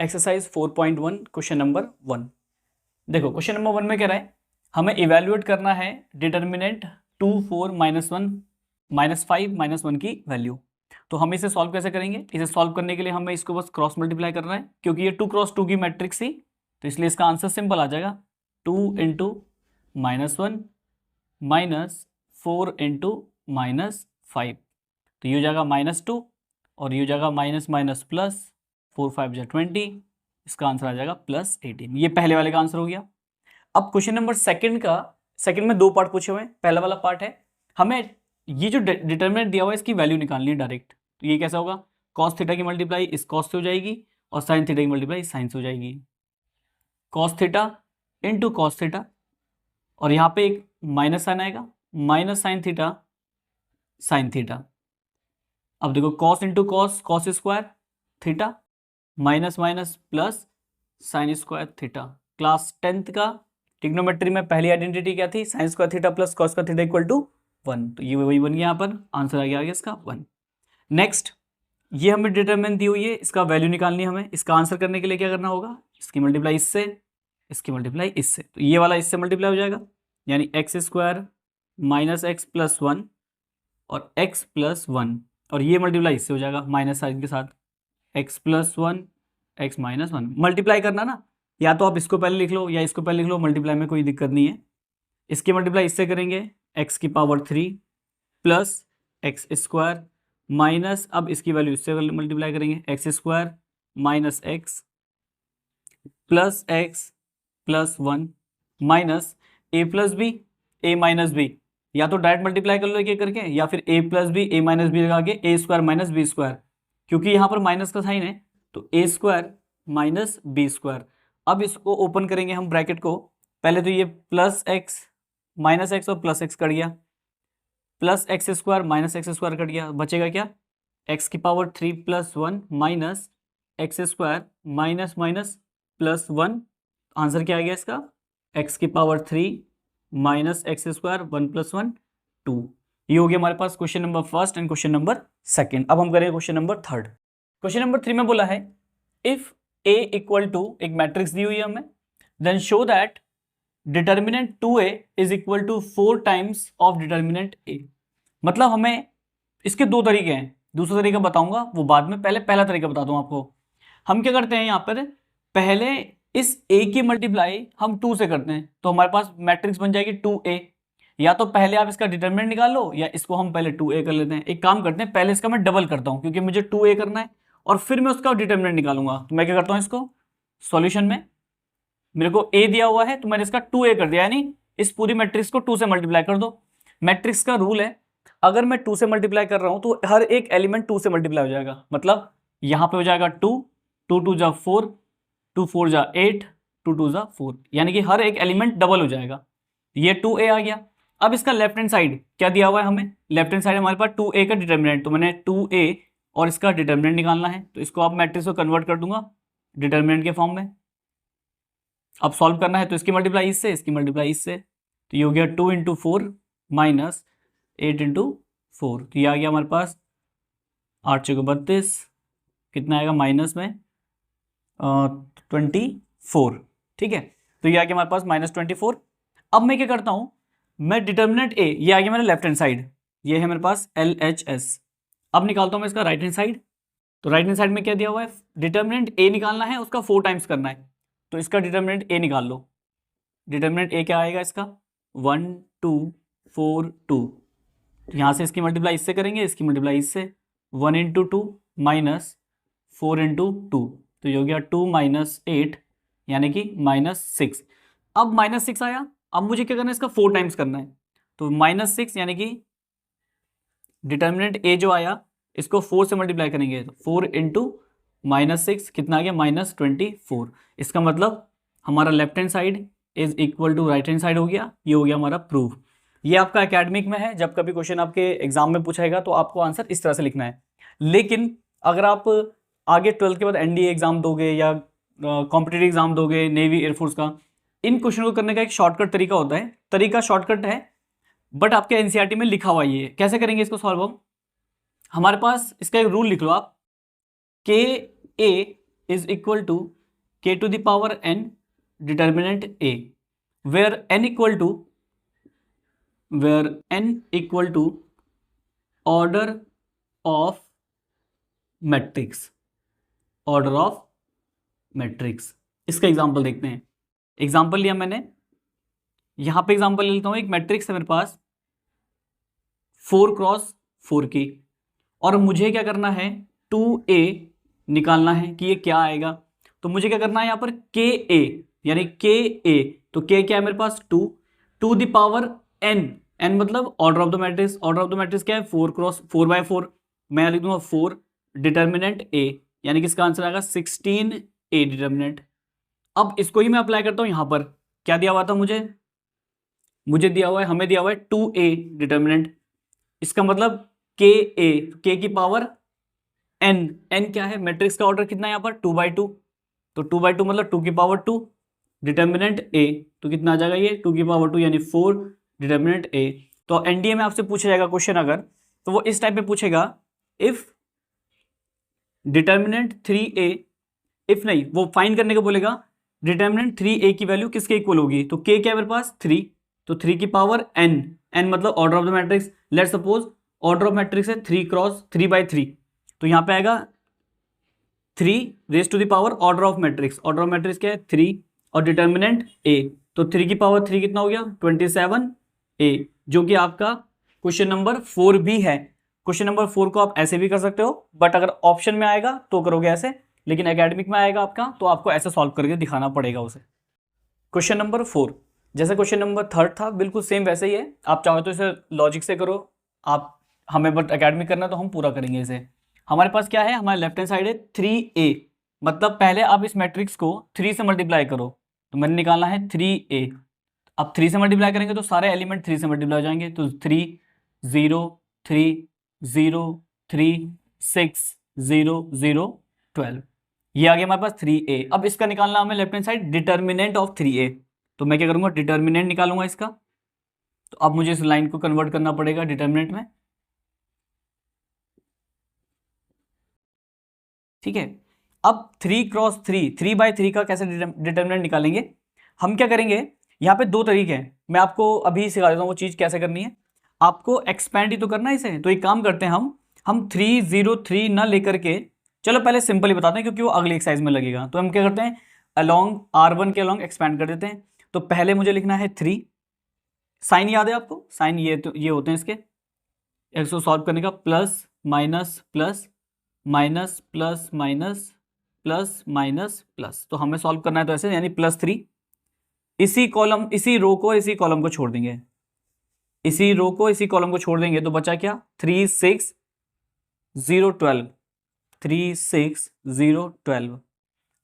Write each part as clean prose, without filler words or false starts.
Exercise 4.1 question number 1। देखो question number 1 में कह रहा है हमें इवेल्युएट करना है डिटर्मिनेंट 2 4 -1 -5 -1 की वैल्यू। तो हम इसे सॉल्व कैसे करेंगे? इसे सॉल्व करने के लिए हमें इसको बस क्रॉस मल्टीप्लाई करना है, क्योंकि ये 2 क्रॉस 2 की मैट्रिक्स थी, तो इसलिए इसका आंसर सिंपल आ जाएगा 2 इंटू -1 -4 इंटू -5। तो ये हो जाएगा -2 और ये हो जाएगा माइनस माइनस प्लस 4 5 जा 20। इसका आंसर आ जाएगा +18। ये पहले वाले का आंसर हो गया। अब क्वेश्चन नंबर सेकंड में 2 पार्ट पूछे हुए हैं। पहला वाला पार्ट है हमें ये जो डिटरमिनेंट दिया हुआ है इसकी वैल्यू निकालनी है डायरेक्ट। तो ये कैसा होगा? कॉस थीटा की मल्टीप्लाई इस कॉस से हो जाएगी और साइन थीटा की मल्टीप्लाई साइन से हो जाएगी। Cos theta into cos theta और यहाँ पे एक माइनस साइन आएगा, minus sine theta sine theta. अब देखो cos into cos, cos square theta minus minus plus sine square theta. Class 10th का ट्रिग्नोमेट्री में पहली आइडेंटिटी क्या थी? Sine square theta plus cos square theta equal to 1। तो ये वही बन गया, यहाँ पर आंसर आ गया इसका 1। नेक्स्ट, ये हमें डिटरमिनेंट दी हुई है, इसका वैल्यू निकालनी है हमें। इसका आंसर करने के लिए क्या करना होगा? इसकी मल्टीप्लाई इससे, इसकी मल्टीप्लाई इससे। तो ये वाला इससे मल्टीप्लाई हो जाएगा, यानी x square minus x plus 1 और एक्स प्लस 1, और ये मल्टीप्लाई इससे हो जाएगा माइनस साइन के साथ, x plus 1 x minus 1। Multiply करना ना, या तो आप इसको पहले लिख लो या इसको पहले लिख लो, मल्टीप्लाई में कोई दिक्कत नहीं है। इसकी मल्टीप्लाई इससे करेंगे x की power 3 plus x square minus, अब इसकी वैल्यू इससे मल्टीप्लाई करेंगे x square minus x plus x plus 1 minus a plus b a minus b. या तो डायरेक्ट मल्टीप्लाई कर लो एक एक करके, या फिर ए plus b a minus B लगा के ए स्क्वायर माइनस बी स्क्वायर, क्योंकि यहाँ पर माइनस का साइन है तो ए स्क्वायर माइनस बी स्क्वायर। अब इसको ओपन करेंगे हम ब्रैकेट को, पहले तो ये प्लस एक्स माइनस एक्स और प्लस एक्स कट गया, plus x square minus x square cut गया, बचेगा क्या? एक्स की power 3 plus 1 minus x square minus minus plus 1। Answer क्या आ गया इसका? एक्स की power 3 minus x square 1 plus 1 2। ये हो गया हमारे पास question number first and question number second. अब हम करेंगे question number third. Question number 3 में बोला है इफ a इक्वल टू, एक मैट्रिक्स दी हुई है हमें, then show that determinant 2a is equal to 4 times of determinant a। मतलब हमें इसके 2 तरीके हैं, दूसरा तरीका बताऊंगा वो बाद में, पहले पहला तरीका बता दूं आपको। हम क्या करते हैं यहाँ पर, पहले इस a की मल्टीप्लाई हम 2 से करते हैं, तो हमारे पास मैट्रिक्स बन जाएगी 2a। या तो पहले आप इसका डिटरमिनेंट निकाल लो, या इसको हम पहले 2a कर लेते हैं। एक काम करते हैं, पहले इसका मैं डबल करता हूं, क्योंकि मुझे 2a करना है और फिर मैं उसका डिटरमिनेंट निकालूंगा। तो मैं क्या करता हूं, इसको सॉल्यूशन में मेरे को a दिया हुआ है तो मैंने इसका 2a कर दिया, यानी इस पूरी मैट्रिक्स को 2 से मल्टीप्लाई कर दो। मैट्रिक्स का रूल है, अगर मैं 2 से मल्टीप्लाई कर रहा हूं तो हर एक एलिमेंट 2 से मल्टीप्लाई हो जाएगा। मतलब यहां पर हो जाएगा 2 2 2 जा 4 2 4 जा 8 2 2 जा 4, यानी कि हर एक एलिमेंट डबल हो जाएगा। ये 2a आ गया। अब इसका लेफ्ट हैंड साइड क्या दिया हुआ है हमें? लेफ्ट हैंड साइड हमारे पास 2a का डिटर्मिनेंट, तो मैंने 2a और इसका डिटर्मिनेंट निकालना है, तो इसको आप मैट्रिक्स को कन्वर्ट कर दूंगा डिटर्मिनेंट के फॉर्म में। अब सॉल्व करना है तो इसकी मल्टीप्लाई इससे, इसकी मल्टीप्लाई इससे, तो ये हो गया 2 इंटू 4 माइनस 8 इंटू 4। तो ये आ गया हमारे पास 8 चौके 32, कितना आएगा माइनस में 24। ठीक है, तो ये आ गया हमारे पास -24। अब मैं क्या करता हूं, मैं डिटर्मिनेंट a, ये आ गया मेरा लेफ्ट हैंड साइड, ये है मेरे पास LHS। अब निकालता हूं मैं इसका राइट हैंड साइड। तो राइट हैंड साइड में क्या दिया हुआ है? डिटर्मिनेंट a निकालना है, उसका 4 टाइम्स करना है, तो इसका डिटर्मिनेंट a निकाल लो। डिटर्मिनेंट a क्या आएगा इसका? 1 2 4 2। यहां से इसकी मल्टीप्लाई इससे करेंगे, इसकी मल्टीप्लाई इससे, 1 इंटू 2 माइनस 4 इंटू 2, तो ये हो गया 2 माइनस 8 यानी कि -6। अब -6 आया, अब मुझे क्या करना है, इसका 4 टाइम्स करना है, तो -6 यानी कि डिटर्मिनेंट a जो आया इसको 4 से मल्टीप्लाई करेंगे, तो 4 इंटू -6 कितना आ गया? -24। इसका मतलब हमारा left hand side is equal to right hand side हो गया। ये हो गया हमारा प्रूफ। ये आपका एकेडमिक में है, जब कभी क्वेश्चन आपके एग्जाम में पूछाएगा तो आपको आंसर इस तरह से लिखना है। लेकिन अगर आप आगे 12th के बाद NDA एग्जाम दोगे या कॉम्पिटिटिव एग्जाम दोगे, नेवी एयरफोर्स का, इन क्वेश्चन को करने का एक शॉर्टकट तरीका होता है। तरीका शॉर्टकट है, बट आपके एनसीईआरटी में लिखा हुआ ये है। कैसे करेंगे इसको सॉल्व हम? हमारे पास इसका एक रूल लिख लो आप, KA is equal to k to the power n determinant a, where n equal to order of matrix, order of matrix. इसका एग्जांपल देखते हैं। एग्जांपल लिया मैंने, यहां पे एग्जांपल ले लेता हूं। एक मैट्रिक्स है मेरे पास 4 क्रॉस 4 की, और मुझे क्या करना है 2a निकालना है कि ये क्या आएगा। तो मुझे क्या करना है यहाँ पर ka, यानी ka, तो k क्या है मेरे पास 2 to the power n, n मतलब order of the matrix. Order of the matrix क्या है 4 क्रॉस 4/4, मैं लिख दूंगा 4 डिटर्मिनेंट a, यानी कि इसका आंसर आएगा 16a डिटर्मिनेंट। अब इसको ही मैं अप्लाई करता हूं यहां पर। क्या दिया हुआ था मुझे दिया हुआ है, हमें दिया हुआ है 2a डिटर्मिनेंट। इसका मतलब k की पावर n क्या है, मैट्रिक्स का ऑर्डर कितना है यहाँ पर 2/2, तो 2/2 मतलब 2 की पावर 2 डिटर्मिनेंट a, तो कितना आ जाएगा ये 2 की पावर 2 यानी 4 डिटर्मिनेंट a। तो एनडीए में आपसे पूछा जाएगा क्वेश्चन अगर, तो वो इस टाइप में पूछेगा इफ डिटर्मिनेंट 3a, इफ नहीं, वो फाइंड करने को बोलेगा डिटर्मिनेंट 3a की वैल्यू किसके इक्वल होगी। तो k क्या है मेरे पास 3, तो 3 की पावर n मतलब order of the matrix. Let suppose order of matrix है 3 क्रॉस 3/3, तो यहां पे आएगा 3 raise to the power order of matrix. Order of matrix क्या है 3 और डिटर्मिनेंट a, तो 3 की पावर 3 कितना हो गया 27a, जो कि आपका क्वेश्चन नंबर 4 भी है। क्वेश्चन नंबर 4 को आप ऐसे भी कर सकते हो, बट अगर ऑप्शन में आएगा तो करोगे ऐसे, लेकिन एकेडमिक में आएगा आपका तो आपको ऐसे सॉल्व करके दिखाना पड़ेगा उसे। क्वेश्चन नंबर 4 जैसे क्वेश्चन नंबर 3 था बिल्कुल सेम वैसे ही है। आप चाहो तो इसे लॉजिक से करो, आप हमें बट एकेडमिक करना तो हम पूरा करेंगे इसे। हमारे पास क्या है, हमारे लेफ्ट हैंड साइड है 3a, मतलब पहले आप इस मैट्रिक्स को 3 से मल्टीप्लाई करो, तो मैंने निकालना है 3a। अब 3 से मल्टीप्लाई करेंगे तो सारे एलिमेंट 3 से मल्टीप्लाई हो जाएंगे, तो 3 0 3 0 3 6 0 0 12, ये आ गया हमारे पास 3a। अब इसका निकालना हमें left hand side determinant of 3a, तो मैं क्या करूंगा डिटर्मिनेंट निकालूंगा इसका। तो अब मुझे इस लाइन को कन्वर्ट करना पड़ेगा डिटर्मिनेंट में, ठीक है। अब 3 क्रॉस 3 3/3 का कैसे डिटर्मिनेंट निकालेंगे, हम क्या करेंगे, यहाँ पे 2 तरीके हैं, मैं आपको अभी सिखा देता हूँ वो चीज़ कैसे करनी है। आपको एक्सपेंड ही तो करना है इसे, तो एक काम करते हैं हम 303 ना लेकर के, चलो पहले सिंपल ही बताते हैं क्योंकि वो अगली एक्सरसाइज में लगेगा। तो हम क्या करते हैं अलोंग R1 के अलोंग एक्सपेंड कर देते हैं। तो पहले मुझे लिखना है 3, साइन याद है आपको, साइन ये होते हैं इसके, इसको सॉल्व करने का plus minus plus minus plus minus plus minus plus, तो हमें सॉल्व करना है तो ऐसे, यानी +3। इसी कॉलम इसी रो को इसी कॉलम को छोड़ देंगे, इसी रो को इसी कॉलम को छोड़ देंगे, तो बचा क्या 3 6 0 12, 3 6 0 12।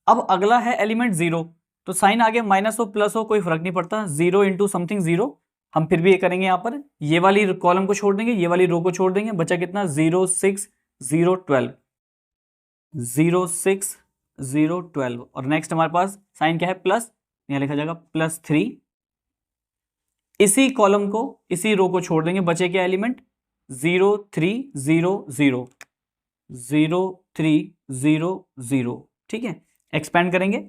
अब अगला है एलिमेंट 0, तो साइन आगे माइनस हो प्लस हो कोई फर्क नहीं पड़ता, 0 इंटू समथिंग 0, हम फिर भी ये करेंगे, यहाँ पर ये वाली कॉलम को छोड़ देंगे, ये वाली रो को छोड़ देंगे, बचा कितना 0 6 0 12, 0 6 0 12। और नेक्स्ट हमारे पास साइन क्या है प्लस, यहाँ लिखा जाएगा +3। इसी कॉलम को इसी रो को छोड़ देंगे, बचे क्या एलिमेंट 0 3 0 0 0 3 0 0, ठीक है। एक्सपेंड करेंगे,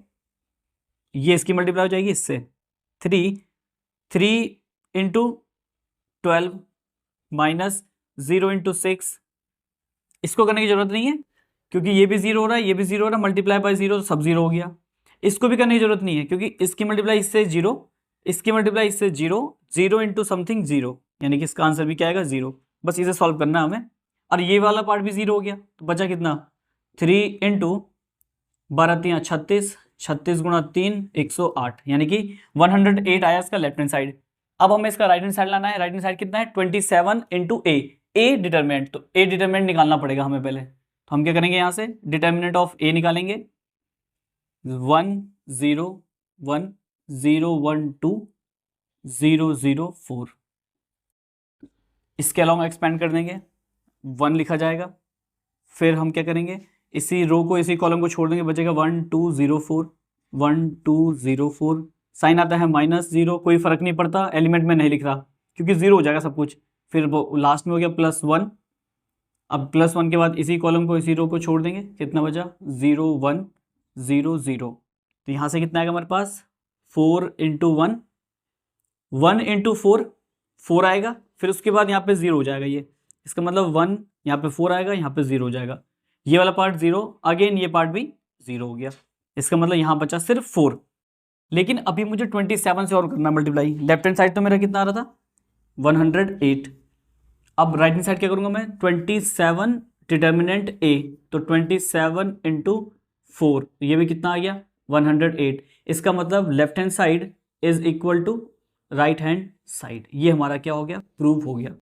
ये इसकी मल्टीप्लाई हो जाएगी इससे, 3 इंटू 12 माइनस 0 इंटू 6, इसको करने की जरूरत नहीं है क्योंकि ये भी 0 हो रहा है, ये भी 0 हो रहा है, मल्टीप्लाई बाय 0 तो सब 0 हो गया। इसको भी करने की जरूरत नहीं है क्योंकि इसकी मल्टीप्लाई इससे 0, इसकी मल्टीप्लाई इससे 0, 0 इंटू समथिंग 0, यानी कि इसका आंसर भी क्या आएगा 0। बस इसे सॉल्व करना है हमें, और ये वाला पार्ट भी 0 हो गया, तो बचा कितना 3 इंटू 12 3 36, 36 गुणा 3 108, यानी कि 108 आया इसका लेफ्ट हैंड साइड। अब हमें इसका राइट हैंड साइड लाना है, राइट हैंड साइड कितना है 27 इंटू ए डिटर्मिनेंट, तो ए डिटर्मिनेंट निकालना पड़ेगा हमें पहले। तो हम क्या करेंगे, यहाँ से डिटर्मिनेंट ऑफ ए निकालेंगे, 1 0 1 0 1 2 0 0 4, इसके अलावा एक्सपेंड कर देंगे, 1 लिखा जाएगा। फिर हम क्या करेंगे, इसी रो को इसी कॉलम को छोड़ देंगे, बचेगा 1 2 0 4 1 2 0 4। साइन आता है -0, कोई फर्क नहीं पड़ता, एलिमेंट में नहीं लिख रहा क्योंकि 0 हो जाएगा सब कुछ। फिर वो लास्ट में हो गया +1, अब +1 के बाद इसी कॉलम को इसी रो को छोड़ देंगे, कितना बचा 0 1 0 0। तो यहाँ से कितना आएगा हमारे पास 4 इंटू 1, 1 इंटू 4 4 आएगा, फिर उसके बाद यहाँ पे 0 हो जाएगा ये, इसका मतलब 1 यहाँ पे 4 आएगा, यहाँ पे 0 हो जाएगा, ये वाला पार्ट 0, अगेन ये पार्ट भी 0 हो गया, इसका मतलब यहाँ बचा सिर्फ 4। लेकिन अभी मुझे 27 से और करना मल्टीप्लाई। लेफ्ट हैंड साइड तो मेरा कितना आ रहा था 108। अब राइट हैंड साइड क्या करूंगा मैं 27 डिटर्मिनेंट ए, तो 27 इंटू 4, ये भी कितना आ गया 108। इसका मतलब left hand side is equal to right hand side. ये हमारा क्या हो गया प्रूफ हो गया।